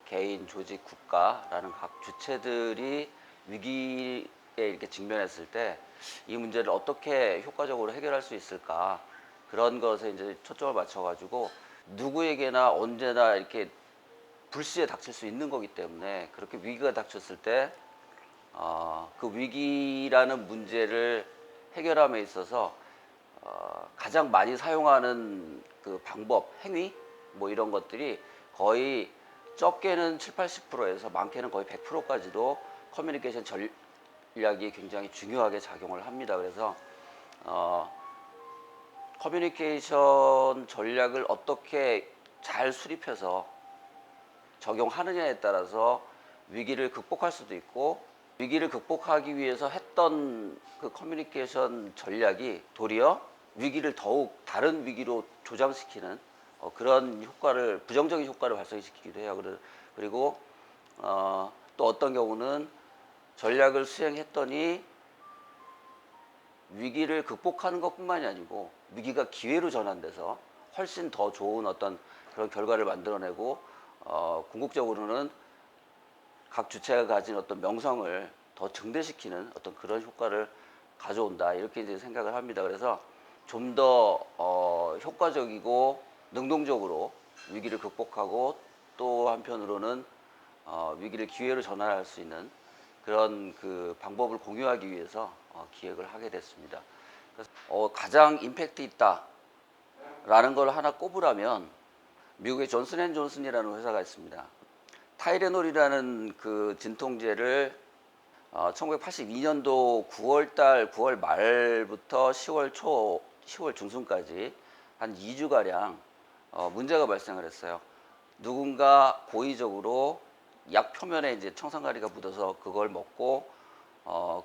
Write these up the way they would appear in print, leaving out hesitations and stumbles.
개인, 조직, 국가라는 각 주체들이 위기에 이렇게 직면했을 때 이 문제를 어떻게 효과적으로 해결할 수 있을까, 그런 것에 이제 초점을 맞춰가지고 누구에게나 언제나 이렇게 불시에 닥칠 수 있는 거기 때문에, 그렇게 위기가 닥쳤을 때 그 위기라는 문제를 해결함에 있어서 가장 많이 사용하는 그 방법, 행위 뭐 이런 것들이 거의 적게는 7, 80%에서 많게는 거의 100%까지도 커뮤니케이션 전략이 굉장히 중요하게 작용을 합니다. 그래서 커뮤니케이션 전략을 어떻게 잘 수립해서 적용하느냐에 따라서 위기를 극복할 수도 있고, 위기를 극복하기 위해서 했던 그 커뮤니케이션 전략이 도리어 위기를 더욱 다른 위기로 조장시키는 그런 효과를, 부정적인 효과를 발생시키기도 해요. 그리고 또 어떤 경우는 전략을 수행했더니 위기를 극복하는 것뿐만이 아니고 위기가 기회로 전환돼서 훨씬 더 좋은 어떤 그런 결과를 만들어내고, 궁극적으로는 각 주체가 가진 어떤 명성을 더 증대시키는 어떤 그런 효과를 가져온다, 이렇게 이제 생각을 합니다. 그래서 좀 더 효과적이고 능동적으로 위기를 극복하고, 또 한편으로는 위기를 기회로 전환할 수 있는 그런 그 방법을 공유하기 위해서 기획을 하게 됐습니다. 그래서 가장 임팩트 있다라는 걸 하나 꼽으라면 미국의 존슨앤존슨이라는 회사가 있습니다. 타이레놀이라는 그 진통제를 1982년도 9월 말부터 10월 중순까지 한 2주가량 문제가 발생을 했어요. 누군가 고의적으로 약 표면에 이제 청산가리가 묻어서 그걸 먹고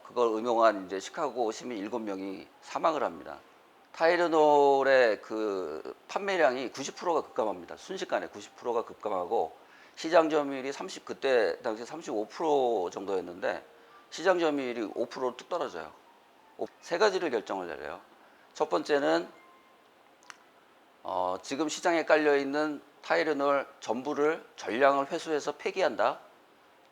그걸 음용한 이제 시카고 시민 7명이 사망을 합니다. 타이레놀의 그 판매량이 90%가 급감합니다. 순식간에 90%가 급감하고, 시장 점유율이 그때 당시 35% 정도였는데 시장 점유율이 5%로 뚝 떨어져요. 세 가지를 결정을 내려요. 첫 번째는 지금 시장에 깔려 있는 타이레놀 전부를 전량을 회수해서 폐기한다.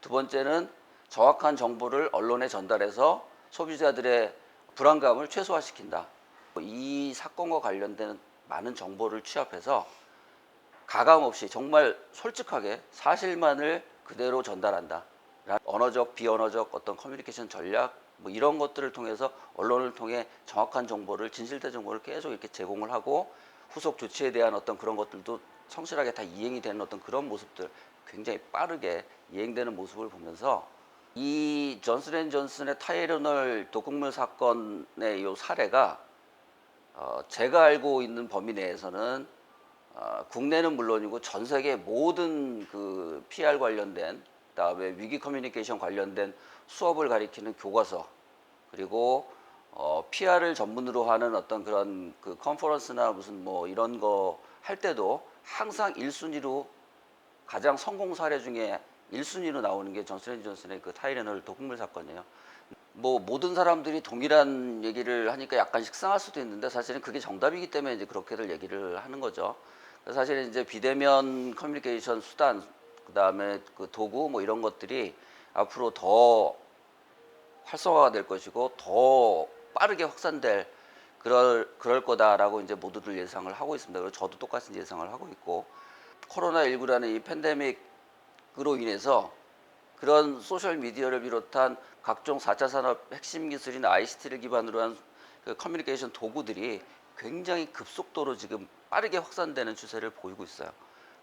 두 번째는 정확한 정보를 언론에 전달해서 소비자들의 불안감을 최소화시킨다. 이 사건과 관련된 많은 정보를 취합해서 가감없이 정말 솔직하게 사실만을 그대로 전달한다. 언어적, 비언어적 어떤 커뮤니케이션 전략 뭐 이런 것들을 통해서 언론을 통해 정확한 정보를, 진실된 정보를 계속 이렇게 제공을 하고, 후속 조치에 대한 어떤 그런 것들도 성실하게 다 이행이 되는 어떤 그런 모습들, 굉장히 빠르게 이행되는 모습을 보면서 이 존슨앤존슨의 타이레놀 독극물 사건의 이 사례가 제가 알고 있는 범위 내에서는 국내는 물론이고 전 세계 모든 그 PR 관련된, 그다음에 위기 커뮤니케이션 관련된 수업을 가리키는 교과서, 그리고 PR을 전문으로 하는 어떤 그런 그 컨퍼런스나 무슨 뭐 이런 거 할 때도 항상 1순위로, 가장 성공 사례 중에 1순위로 나오는 게 존슨앤존슨의 그 타이레놀 독극물 사건이에요. 뭐 모든 사람들이 동일한 얘기를 하니까 약간 식상할 수도 있는데, 사실은 그게 정답이기 때문에 이제 그렇게들 얘기를 하는 거죠. 사실은 이제 비대면 커뮤니케이션 수단, 그 다음에 그 도구 뭐 이런 것들이 앞으로 더 활성화가 될 것이고 더 빠르게 확산될 그럴 거다라고 이제 모두들 예상을 하고 있습니다. 그리고 저도 똑같이 예상을 하고 있고, 코로나19라는 이 팬데믹으로 인해서 그런 소셜 미디어를 비롯한 각종 4차 산업 핵심 기술인 ICT를 기반으로 한 그 커뮤니케이션 도구들이 굉장히 급속도로 지금 빠르게 확산되는 추세를 보이고 있어요.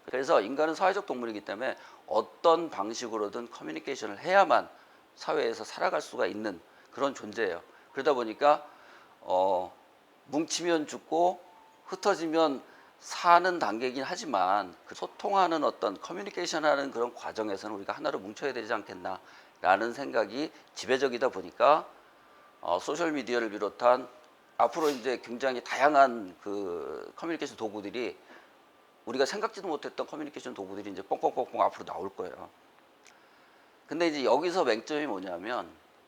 그래서 인간은 사회적 동물이기 때문에 어떤 방식으로든 커뮤니케이션을 해야만 사회에서 살아갈 수가 있는 그런 존재예요. 그러다 보니까 뭉치면 죽고 흩어지면 사는 단계이긴 하지만, 그 소통하는 어떤 커뮤니케이션하는 그런 과정에서는 우리가 하나로 뭉쳐야 되지 않겠나라는 생각이 지배적이다 보니까 소셜 미디어를 비롯한 앞으로 이제 굉장히 다양한 그 커뮤니케이션 도구들이, 우리가 생각지도 못했던 커뮤니케이션 도구들이 이제 뻥뻥뻥뻥 앞으로 나올 거예요. 근데 이제 여기서 맹점이 뭐냐면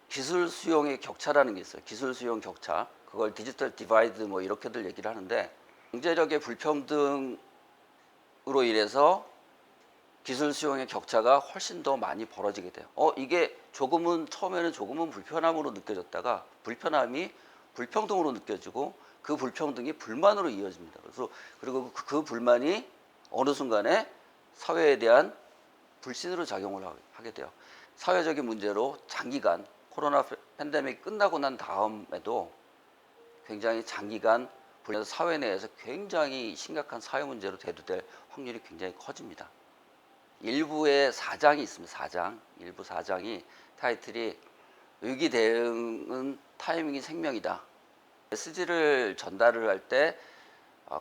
기술 수용의 격차라는 게 있어요. 기술 수용 격차. 그걸 디지털 디바이드 뭐 이렇게들 얘기를 하는데, 경제력의 불평등으로 인해서 기술 수용의 격차가 훨씬 더 많이 벌어지게 돼요. 이게 처음에는 조금은 불편함으로 느껴졌다가 불편함이 불평등으로 느껴지고 그 불평등이 불만으로 이어집니다. 그리고 그 불만이 어느 순간에 사회에 대한 불신으로 작용을 하게 돼요. 사회적인 문제로 장기간 코로나 팬데믹 끝나고 난 다음에도 굉장히 장기간 사회 내에서 굉장히 심각한 사회 문제로 대두될 확률이 굉장히 커집니다. 일부의 사장이 있습니다. 일부 사장이 타이틀이 위기 대응은 타이밍이 생명이다. 메시지를 전달을 할 때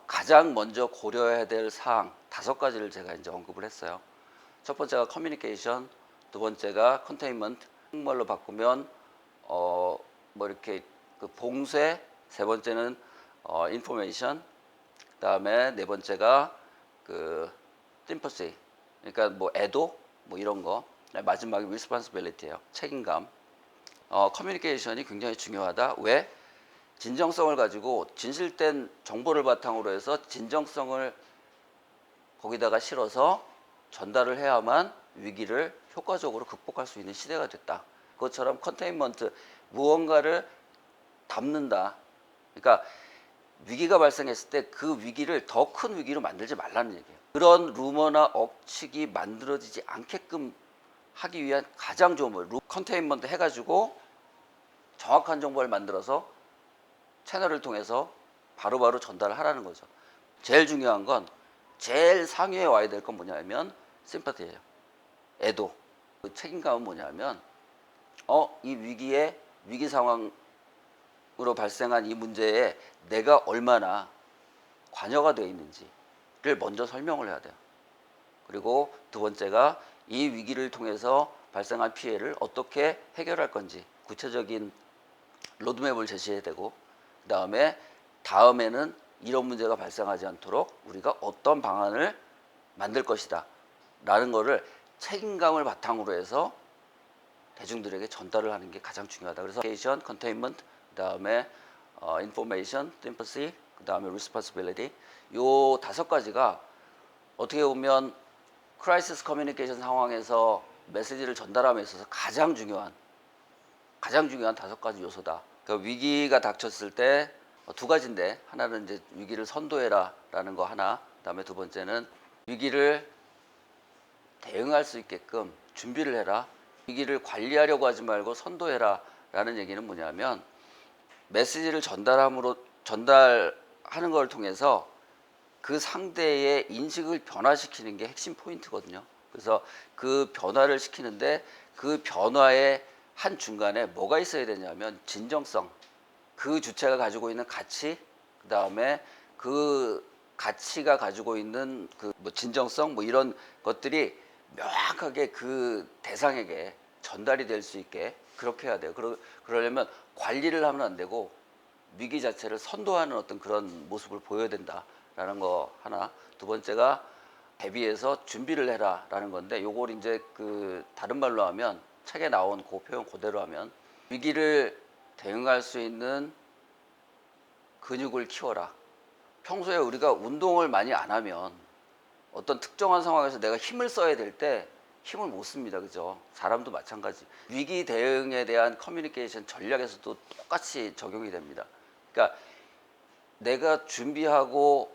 가장 먼저 고려해야 될 사항 5가지를 제가 이제 언급을 했어요. 첫 번째가 커뮤니케이션, 두 번째가 컨테인먼트, 한국말로 바꾸면 뭐 이렇게 그 봉쇄, 세 번째는 인포메이션, 그다음에 네 번째가 그 심퍼시, 그러니까 뭐 애도 뭐 이런 거, 마지막에 리스폰시빌리티예요. 책임감. 커뮤니케이션이 굉장히 중요하다. 왜? 진정성을 가지고 진실된 정보를 바탕으로 해서 진정성을 거기다가 실어서 전달을 해야만 위기를 효과적으로 극복할 수 있는 시대가 됐다. 그것처럼 컨테인먼트, 무언가를 담는다. 그러니까 위기가 발생했을 때 그 위기를 더 큰 위기로 만들지 말라는 얘기예요. 그런 루머나 억측이 만들어지지 않게끔 하기 위한 가장 좋은 법, 컨테인먼트 해가지고 정확한 정보를 만들어서 채널을 통해서 바로바로 전달을 하라는 거죠. 제일 중요한 건 제일 상위에 와야 될 건 뭐냐면 심파티예요. 애도. 그 책임감은 뭐냐면 이 위기 상황으로 발생한 이 문제에 내가 얼마나 관여가 되어 있는지를 먼저 설명을 해야 돼요. 그리고 두 번째가 이 위기를 통해서 발생한 피해를 어떻게 해결할 건지 구체적인 로드맵을 제시해야 되고, 다음에는 이런 문제가 발생하지 않도록 우리가 어떤 방안을 만들 것이다 라는 거를 책임감을 바탕으로 해서 대중들에게 전달을 하는 게 가장 중요하다. 그래서 커뮤니케이션, 컨테인먼트, 그다음에 인포메이션, 심퍼시, 그다음에 리스폰시빌리티, 요 5가지가 어떻게 보면 크라이시스 커뮤니케이션 상황에서 메시지를 전달함에 있어서 가장 중요한 5가지 요소다. 그러니까 위기가 닥쳤을 때 2가지인데, 하나는 이제 위기를 선도해라 라는 거 하나, 그다음에 두 번째는 위기를 대응할 수 있게끔 준비를 해라. 위기를 관리하려고 하지 말고 선도해라 라는 얘기는 뭐냐면, 메시지를 전달하는 걸 통해서 그 상대의 인식을 변화시키는 게 핵심 포인트거든요. 그래서 그 변화를 시키는데 그 변화의 한 중간에 뭐가 있어야 되냐면 진정성, 그 주체가 가지고 있는 가치, 그 다음에 그 가치가 가지고 있는 그 뭐 진정성 뭐 이런 것들이 명확하게 그 대상에게 전달이 될 수 있게 그렇게 해야 돼요. 그러려면 관리를 하면 안 되고 위기 자체를 선도하는 어떤 그런 모습을 보여야 된다라는 거 하나. 두 번째가 대비해서 준비를 해라라는 건데, 요걸 이제 그 다른 말로 하면, 책에 나온 그 표현 그대로 하면 위기를 대응할 수 있는 근육을 키워라. 평소에 우리가 운동을 많이 안 하면 어떤 특정한 상황에서 내가 힘을 써야 될 때 힘을 못 씁니다. 그죠? 사람도 마찬가지. 위기 대응에 대한 커뮤니케이션 전략에서도 똑같이 적용이 됩니다. 그러니까 내가 준비하고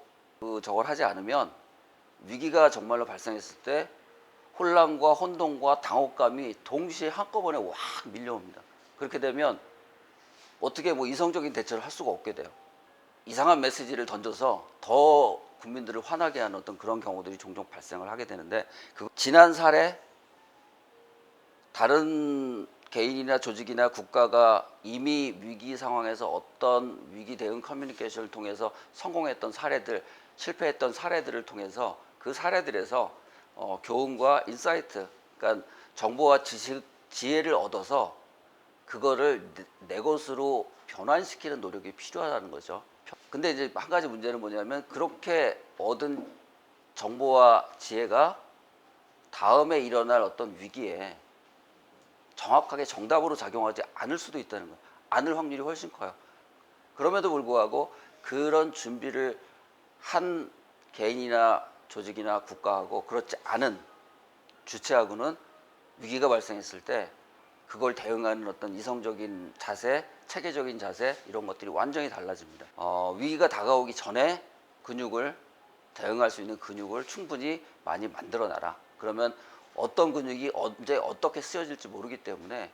저걸 하지 않으면 위기가 정말로 발생했을 때 혼란과 혼동과 당혹감이 동시에 한꺼번에 확 밀려옵니다. 그렇게 되면 어떻게 뭐 이성적인 대처를 할 수가 없게 돼요. 이상한 메시지를 던져서 더 국민들을 화나게 하는 어떤 그런 경우들이 종종 발생을 하게 되는데, 지난 사례, 다른 개인이나 조직이나 국가가 이미 위기 상황에서 어떤 위기 대응 커뮤니케이션을 통해서 성공했던 사례들, 실패했던 사례들을 통해서 그 사례들에서 교훈과 인사이트, 그러니까 정보와 지식, 지혜를 얻어서 그거를 내 것으로 변환시키는 노력이 필요하다는 거죠. 근데 이제 한 가지 문제는 뭐냐면, 그렇게 얻은 정보와 지혜가 다음에 일어날 어떤 위기에 정확하게 정답으로 작용하지 않을 수도 있다는 거예요. 않을 확률이 훨씬 커요. 그럼에도 불구하고 그런 준비를 한 개인이나 조직이나 국가하고 그렇지 않은 주체하고는 위기가 발생했을 때 그걸 대응하는 어떤 이성적인 자세, 체계적인 자세 이런 것들이 완전히 달라집니다. 위기가 다가오기 전에 근육을 대응할 수 있는 근육을 충분히 많이 만들어 놔라. 그러면 어떤 근육이 언제 어떻게 쓰여질지 모르기 때문에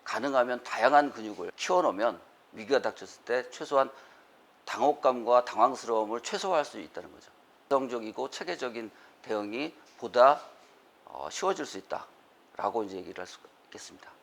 가능하면 다양한 근육을 키워놓으면 위기가 닥쳤을 때 최소한 당혹감과 당황스러움을 최소화할 수 있다는 거죠. 이성적이고 체계적인 대응이 보다 쉬워질 수 있다라고 이제 얘기를 할 수 있겠습니다.